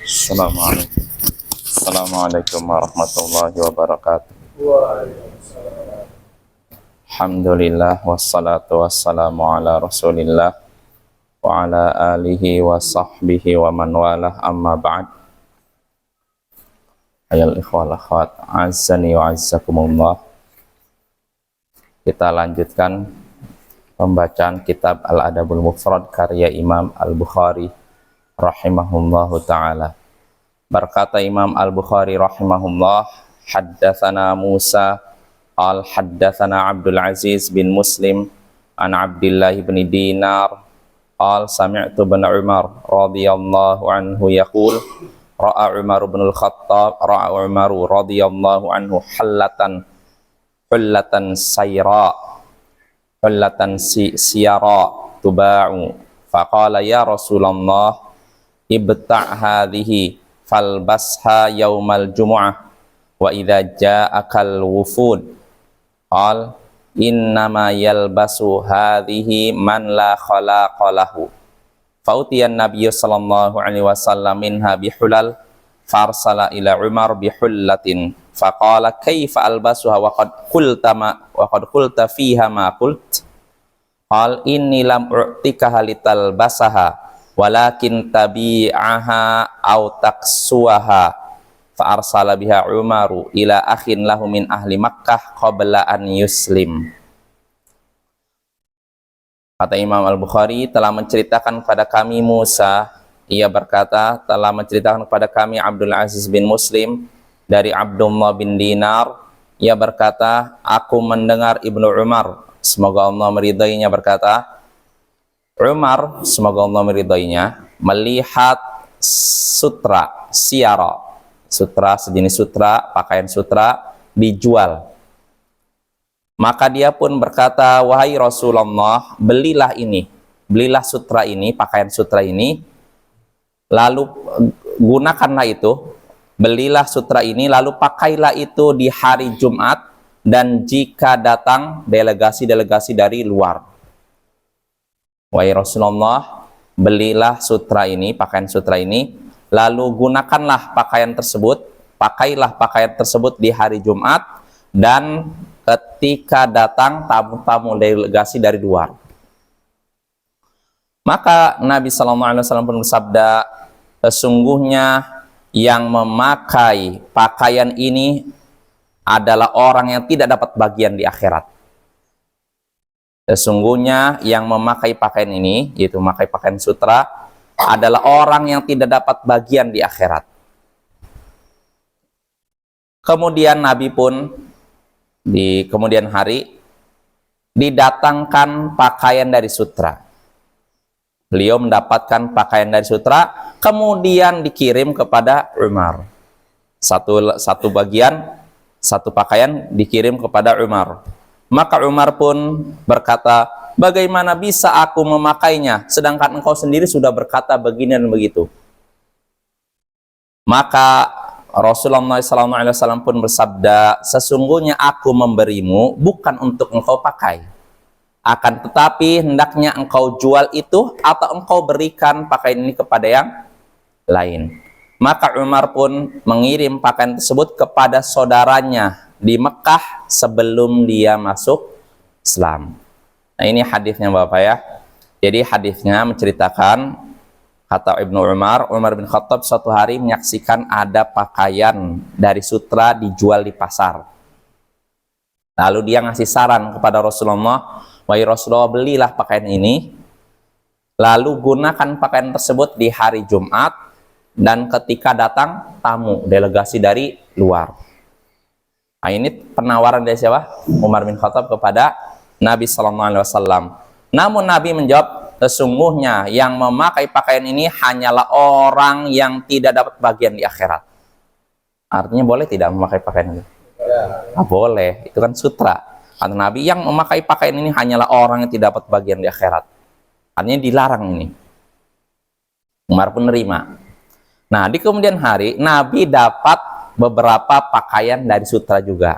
Assalamualaikum. Assalamualaikum warahmatullahi wabarakatuh. Alhamdulillah wassalatu wassalamu ala Rasulillah wa ala alihi wa sahbihi wa man walah, amma ba'd. Ayol ikhwal akhwat, azzani wa azzakumullah. Kita lanjutkan pembacaan kitab Al-Adabul Mufrad karya Imam Al-Bukhari rahimahullahu ta'ala. Berkata Imam Al-Bukhari rahimahullah, haddatsana Musa haddatsana Abdul Aziz bin Muslim an Abdullah bin Dinar sami'tu bin Umar radhiyallahu anhu yaqul ra'a Umar bin al-Khattab radhiyallahu anhu hullatan siyara tuba'u faqala ya Rasulullah ibta' hadhihi falbasha yaumal jumu'ah wa idza ja'akal wufud qal innama yalbasu hadhihi man la khalaqa lahu fautiyan nabiyyu sallallahu alaihi wasallam minha bihulal farsala ila Umar bihullatin faqala kaifa albasuha wa qad qulta fiha ma qult qal inni lam u'tika halital basaha walakin tabi'aha aw taksuha fa arsala biha Umaru ila akhin lahu min ahli Makkah qabla an yuslim. Kata Imam Al-Bukhari, telah menceritakan kepada kami Musa, ia berkata telah menceritakan kepada kami Abdul Aziz bin Muslim dari Abdullah bin Dinar, ia berkata aku mendengar Ibnu Umar, semoga Allah meridainya, berkata Umar, semoga Allah meridainya, melihat sutra sutra, sejenis sutra, pakaian sutra dijual. Maka dia pun berkata, wahai Rasulullah, belilah sutra ini, pakaian sutra ini, lalu gunakanlah itu, belilah sutra ini, lalu pakailah itu di hari Jumat, dan jika datang delegasi-delegasi dari luar. Wahai Rasulullah, belilah sutra ini, pakaian sutra ini, lalu gunakanlah pakaian tersebut, pakailah pakaian tersebut di hari Jumat dan ketika datang tamu-tamu delegasi dari luar. Maka Nabi SAW pun bersabda, sesungguhnya yang memakai pakaian ini adalah orang yang tidak dapat bagian di akhirat. Sesungguhnya yang memakai pakaian ini, yaitu memakai pakaian sutra, adalah orang yang tidak dapat bagian di akhirat. Kemudian Nabi pun di kemudian hari didatangkan pakaian dari sutra. Beliau mendapatkan pakaian dari sutra, kemudian dikirim kepada Umar. Satu bagian, satu pakaian dikirim kepada Umar. Maka Umar pun berkata, bagaimana bisa aku memakainya, sedangkan engkau sendiri sudah berkata begini dan begitu. Maka Rasulullah SAW pun bersabda, sesungguhnya aku memberimu bukan untuk engkau pakai, akan tetapi hendaknya engkau jual itu atau engkau berikan pakaian ini kepada yang lain. Maka Umar pun mengirim pakaian tersebut kepada saudaranya di Mekah sebelum dia masuk Islam. Nah, ini hadisnya Bapak ya. Jadi hadisnya menceritakan, kata Ibnu Umar bin Khattab suatu hari menyaksikan ada pakaian dari sutra dijual di pasar. Lalu dia ngasih saran kepada Rasulullah, wahai Rasulullah, belilah pakaian ini, lalu gunakan pakaian tersebut di hari Jumat dan ketika datang tamu delegasi dari luar. Nah, ini penawaran dari siapa? Umar bin Khattab kepada Nabi SAW. Namun Nabi menjawab, sesungguhnya yang memakai pakaian ini hanyalah orang yang tidak dapat bagian di akhirat. Artinya boleh tidak memakai pakaian ini? Boleh, itu kan sutra. Kata Nabi, yang memakai pakaian ini hanyalah orang yang tidak dapat bagian di akhirat. Artinya dilarang ini. Umar pun nerima. Nah, di kemudian hari Nabi dapat beberapa pakaian dari sutra juga.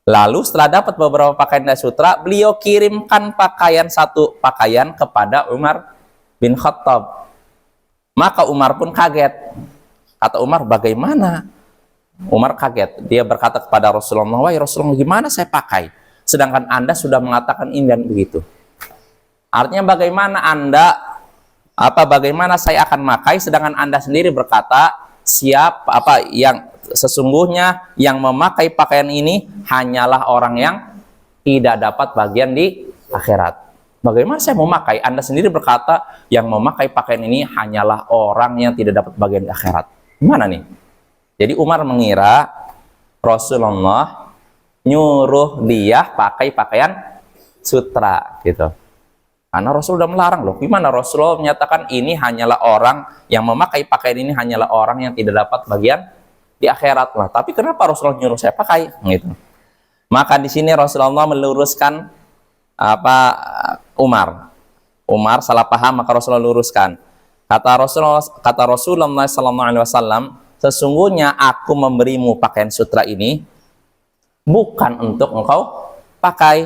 Lalu setelah dapat beberapa pakaian dari sutra, beliau kirimkan satu pakaian kepada Umar bin Khattab. Maka Umar pun kaget. Kata Umar, bagaimana? Umar kaget. Dia berkata kepada Rasulullah, wahai Rasulullah, gimana saya pakai? Sedangkan Anda sudah mengatakan ini dan begitu. Artinya bagaimana bagaimana saya akan memakai, sedangkan Anda sendiri berkata, yang sesungguhnya yang memakai pakaian ini hanyalah orang yang tidak dapat bagian di akhirat. Bagaimana saya memakai? Anda sendiri berkata yang memakai pakaian ini hanyalah orang yang tidak dapat bagian di akhirat. Gimana nih? Jadi Umar mengira Rasulullah nyuruh dia pakai pakaian sutra gitu. Karena Rasul sudah melarang loh. Gimana Rasulullah menyatakan ini hanyalah orang yang memakai pakaian ini hanyalah orang yang tidak dapat bagian di akhirat lah. Tapi kenapa Rasulullah nyuruh saya pakai? Gitu. Maka di sini Rasulullah meluruskan Umar salah paham, maka Rasulullah luruskan. Kata Rasulullah sallallahu alaihi wasallam, sesungguhnya aku memberimu pakaian sutra ini bukan untuk engkau pakai,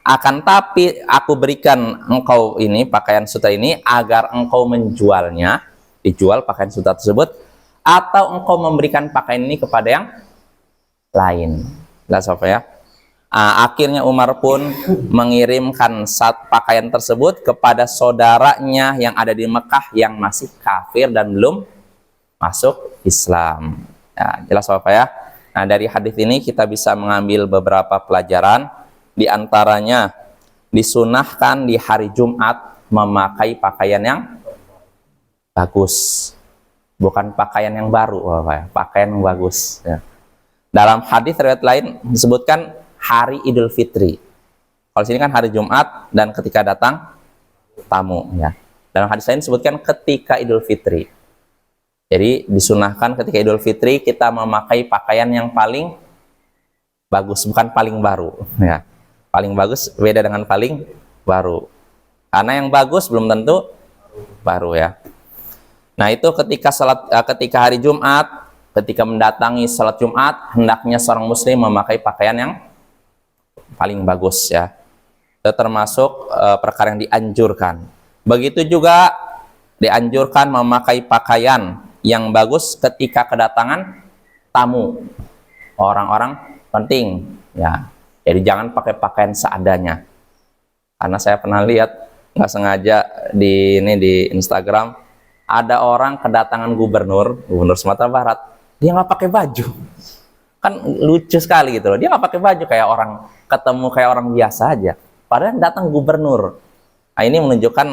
akan tapi aku berikan engkau ini pakaian sutra ini agar engkau menjualnya, dijual pakaian sutra tersebut, atau engkau memberikan pakaian ini kepada yang lain. Jelas apa ya? Akhirnya Umar pun mengirimkan pakaian tersebut kepada saudaranya yang ada di Mekah yang masih kafir dan belum masuk Islam. Ya, jelas apa ya? Nah, dari hadis ini kita bisa mengambil beberapa pelajaran. Di antaranya disunahkan di hari Jumat memakai pakaian yang bagus, bukan pakaian yang baru, pakaian yang bagus. Ya. Dalam hadis riwayat lain disebutkan hari Idul Fitri. Kalau sini kan hari Jumat dan ketika datang tamu. Ya. Dalam hadis lain disebutkan ketika Idul Fitri. Jadi disunahkan ketika Idul Fitri kita memakai pakaian yang paling bagus, bukan paling baru. Ya. Paling bagus beda dengan paling baru. Karena yang bagus belum tentu baru ya. Nah itu ketika hari Jumat, ketika mendatangi salat Jumat, hendaknya seorang muslim memakai pakaian yang paling bagus ya. Itu termasuk perkara yang dianjurkan. Begitu juga dianjurkan memakai pakaian yang bagus ketika kedatangan tamu, orang-orang penting ya. Jadi jangan pakai pakaian seadanya. Karena saya pernah lihat nggak sengaja di Instagram ada orang kedatangan gubernur Sumatera Barat, dia nggak pakai baju. Kan lucu sekali gitu loh. Dia nggak pakai baju, kayak orang ketemu kayak orang biasa aja. Padahal datang gubernur. Nah, ini menunjukkan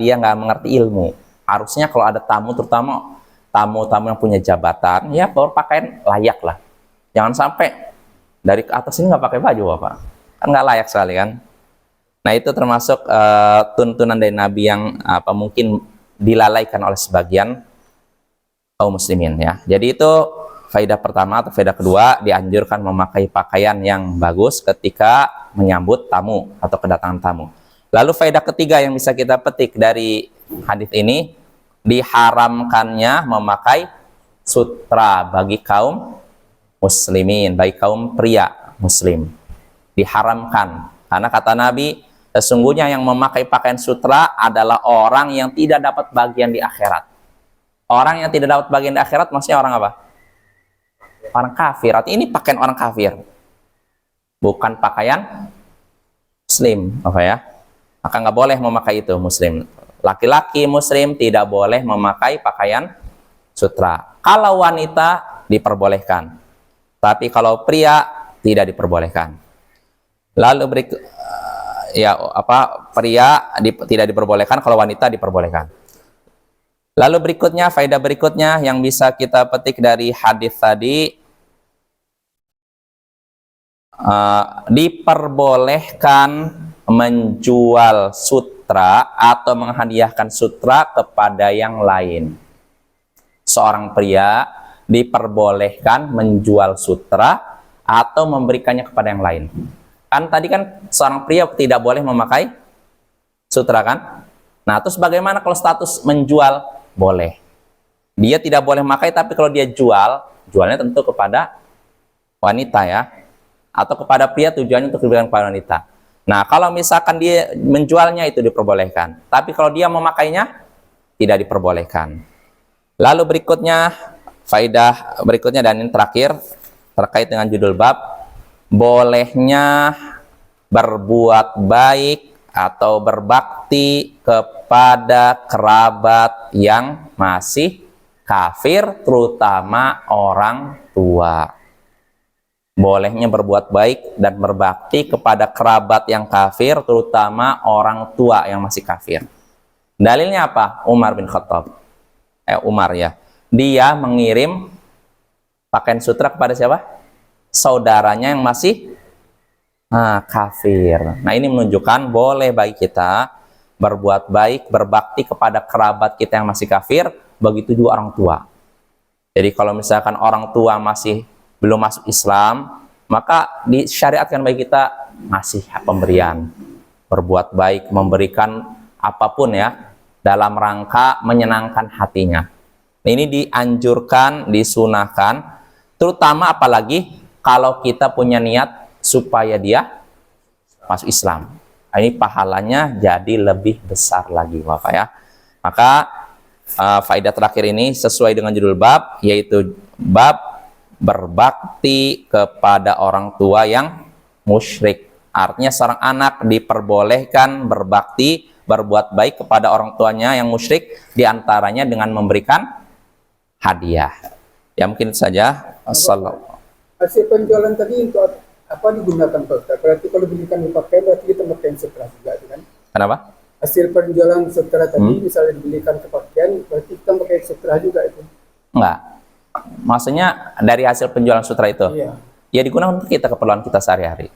dia nggak mengerti ilmu. Harusnya kalau ada tamu, terutama tamu-tamu yang punya jabatan, ya berpakaian layak lah. Jangan sampai dari atas ini nggak pakai baju, Bapak. Kan nggak layak sekali kan. Nah itu termasuk tuntunan dari Nabi yang mungkin dilalaikan oleh sebagian kaum muslimin ya. Jadi itu faedah pertama atau faedah kedua, dianjurkan memakai pakaian yang bagus ketika menyambut tamu atau kedatangan tamu. Lalu faedah ketiga yang bisa kita petik dari hadis ini, diharamkannya memakai sutra bagi kaum muslimin, bagi kaum pria muslim. Diharamkan. Karena kata Nabi, sesungguhnya yang memakai pakaian sutra adalah orang yang tidak dapat bagian di akhirat. Orang yang tidak dapat bagian di akhirat maksudnya orang apa? Orang kafir. Artinya ini pakaian orang kafir, bukan pakaian muslim. Maka nggak boleh memakai itu muslim. Laki-laki muslim tidak boleh memakai pakaian sutra. Kalau wanita diperbolehkan, tapi kalau pria tidak diperbolehkan. Lalu pria tidak diperbolehkan, kalau wanita diperbolehkan. Lalu berikutnya, faedah berikutnya yang bisa kita petik dari hadis tadi, diperbolehkan menjual sutra atau menghadiahkan sutra kepada yang lain. Seorang pria diperbolehkan menjual sutra atau memberikannya kepada yang lain. Kan tadi kan seorang pria tidak boleh memakai sutra kan? Nah, terus bagaimana kalau status menjual? Boleh. Dia tidak boleh memakai, tapi kalau dia jualnya tentu kepada wanita ya. Atau kepada pria, tujuannya untuk diberikan kepada wanita. Nah, kalau misalkan dia menjualnya itu diperbolehkan. Tapi kalau dia memakainya, tidak diperbolehkan. Lalu berikutnya, faidah berikutnya dan ini terakhir terkait dengan judul bab, bolehnya berbuat baik atau berbakti kepada kerabat yang masih kafir, terutama orang tua. Bolehnya berbuat baik dan berbakti kepada kerabat yang kafir, terutama orang tua yang masih kafir. Dalilnya apa? Umar bin Khattab. Umar ya. Dia mengirim pakaian sutra kepada siapa? Saudaranya yang masih kafir. Nah, ini menunjukkan boleh bagi kita berbuat baik, berbakti kepada kerabat kita yang masih kafir, begitu juga orang tua. Jadi kalau misalkan orang tua masih belum masuk Islam, maka disyariatkan bagi kita ngasih pemberian, berbuat baik, memberikan apapun ya, dalam rangka menyenangkan hatinya. Ini dianjurkan, disunahkan, terutama apalagi kalau kita punya niat supaya dia masuk Islam. Ini pahalanya jadi lebih besar lagi, Bapak ya. Maka faedah terakhir ini sesuai dengan judul bab, yaitu bab berbakti kepada orang tua yang musyrik. Artinya seorang anak diperbolehkan berbakti, berbuat baik kepada orang tuanya yang musyrik, diantaranya dengan memberikan hadiah. Ya mungkin saja. Hasil penjualan tadi untuk apa digunakan Pak? Berarti kalau belikan dipakai berarti kita pakaian setelah juga kan? Kenapa? Hasil penjualan setelah tadi misalnya dibelikan ke pakaian berarti kita pakai setelah juga itu? Enggak. Maksudnya dari hasil penjualan sutra itu? Iya. Ya digunakan untuk kita, keperluan kita sehari-hari.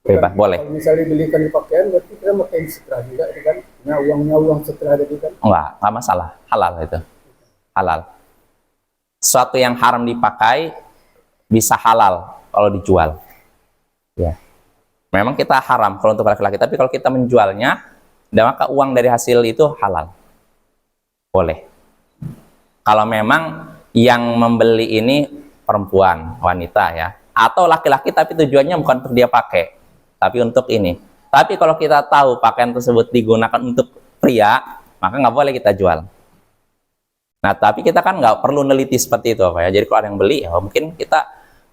Bebas, boleh. Kalau misalnya dibelikan di pakaian berarti kita pakai setelah juga kan? Nah uangnya uang setelah tadi kan? Enggak masalah. Halal itu. Halal. Suatu yang haram dipakai bisa halal kalau dijual. Ya. Memang kita haram kalau untuk laki-laki, tapi kalau kita menjualnya, dan maka uang dari hasil itu halal. Boleh. Kalau memang yang membeli ini perempuan, wanita ya, atau laki-laki tapi tujuannya bukan untuk dia pakai, tapi untuk ini. Tapi kalau kita tahu pakaian tersebut digunakan untuk pria, maka nggak boleh kita jual. Nah, tapi kita kan nggak perlu neliti seperti itu, Pak ya. Jadi kalau ada yang beli, ya mungkin kita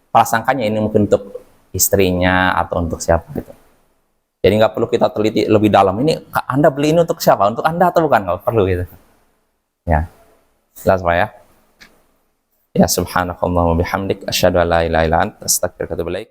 prasangkanya ini mungkin untuk istrinya atau untuk siapa gitu. Jadi nggak perlu kita teliti lebih dalam. Ini Anda beli ini untuk siapa? Untuk Anda atau bukan? Nggak perlu gitu. Ya, jelas Pak ya. Ya subhanakallahumma bihamdik asyhadu an la ilaha illa anta astaghfiruka wa atubu ilaik.